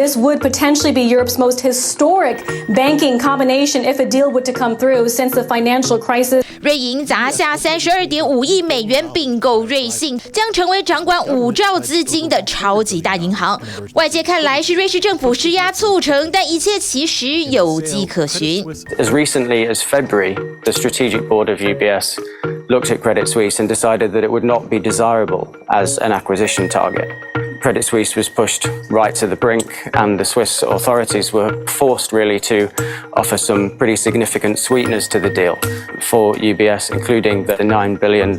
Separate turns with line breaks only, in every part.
This would potentially be Europe's most historic banking combination if a deal were to come through since the financial crisis.
瑞银砸下32.5亿美元并购瑞信，将成为掌管5兆资金的超级大银行。外界看来是瑞士政府施压促成，但一切其实有迹可循。
As recently as February, the strategic board of UBS looked at Credit Suisse and decided that it would not be desirable as an acquisition target. Credit Suisse was pushed right to the brink, and the Swiss authorities were forced really to offer some pretty significant sweeteners to the deal for UBS, including the $9 billion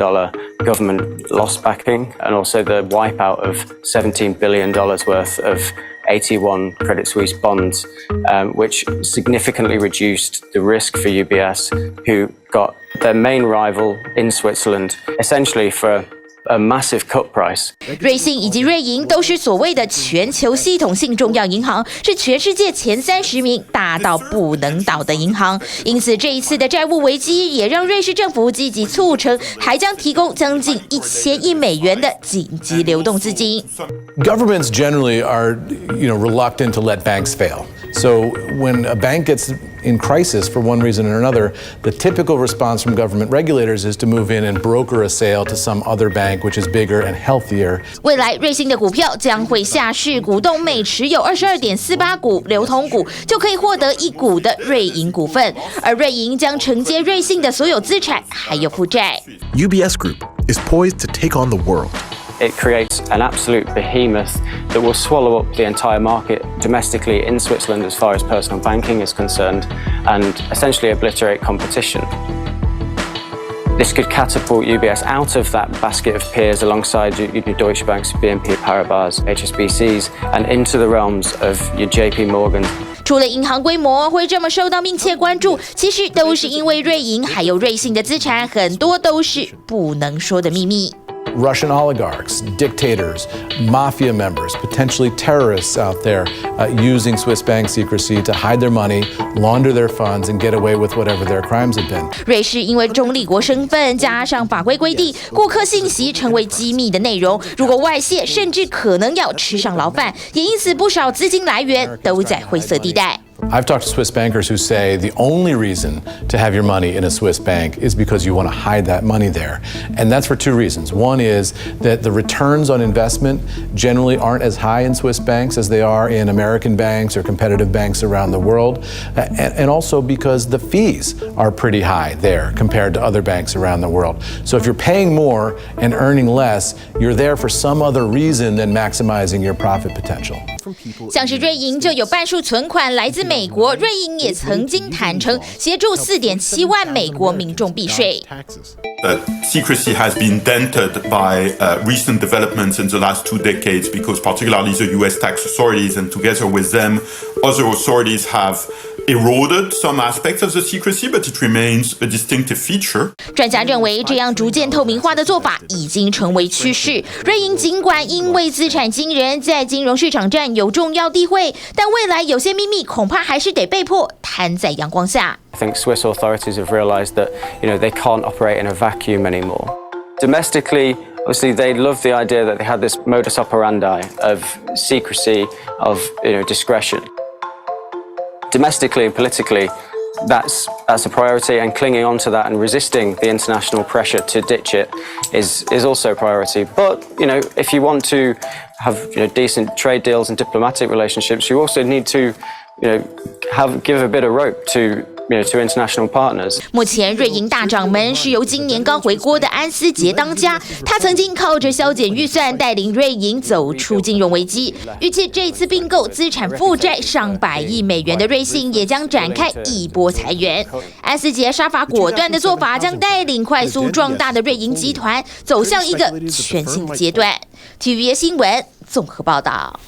government loss backing and also the wipeout of $17 billion worth of 81 Credit Suisse bonds, which significantly reduced the risk for UBS, who got their main rival in Switzerland essentially for a massive cut price.
瑞信以及瑞银都是所谓的全球系统性重要银行，是全世界前30名大到不能倒的银行。因此，这一次的债务危机也让瑞士政府积极促成，还将提供将近1000亿美元的紧急流动资金。
Governments generally are, reluctant to let banks fail. So when a bank gets in crisis for one reason or another, the typical response from government regulators is to move in and broker a sale to some other bank which is bigger and healthier.
未来瑞信的股票将会下市，股东每持有22.48股流通股就可以获得1股的瑞银股份，而瑞银将承接瑞信的所有资产还有负债。
UBS Group is poised to take on the world.
It creates an absolute behemoth that will swallow up the entire market domestically in Switzerland as far as personal banking is concerned and essentially obliterate competition. This could catapult UBS out of that basket of peers alongside your Deutsche Banks, BNP Paribas, HSBCs, and into the realms of your JP Morgan.
除了银行规模会这么受到密切关注，其实都是因为瑞银还有瑞信的资产很多都是不能说的秘密。
Russian oligarchs, dictators, mafia members, potentially terrorists out there using Swiss bank secrecy to hide their money, launder their funds, and get away with whatever their crimes have been.
瑞士因为中立国身份，加上法规规定，顾客信息成为机密的内容，如果外泄，甚至可能要吃上牢饭，也因此不少资金来源都在灰色地带。
I've talked to Swiss bankers who say the only reason to have your money in a Swiss bank is because you want to hide that money there. And that's for two reasons. One is that the returns on investment generally aren't as high in Swiss banks as they are in American banks or competitive banks around the world. And also because the fees are pretty high there compared to other banks around the world. So if you're paying more and earning less, you're there for some other reason than maximizing your profit potential.
像是瑞银就有半数存款来自美国，瑞银也曾经坦诚协助4.7万美国民众避税。
Secrecy has been dented by recent developments in the last 2 decades because particularly the US tax authorities and together with them, other authorities have eroded some aspects of the secrecy, but it remains a distinctive feature.
专家认为，这样逐渐透明化的做法已经成为趋势。瑞银尽管因为资产惊人，在金融市场占有重要地位，但未来有些秘密恐怕还是得被迫摊在阳光下。
I think Swiss authorities have realized that, they can't operate in a vacuum anymore. Domestically, obviously, they love the idea that they had this modus operandi of secrecy, of, discretion. Domestically and politically, that's a priority, and clinging on to that and resisting the international pressure to ditch it is also a priority. But, if you want to have, decent trade deals and diplomatic relationships, you also need to, give a bit of rope to international partners.
目前瑞银大掌门是由今年刚回国的安思杰当家，他曾经靠着削减预算带领瑞银走出金融危机。预计这次并购资产负债上百亿美元的瑞信也将展开一波裁员。安思杰杀伐果断的做法将带领快速壮大的瑞银集团走向一个全新的阶段。TVBS 新闻综合报道。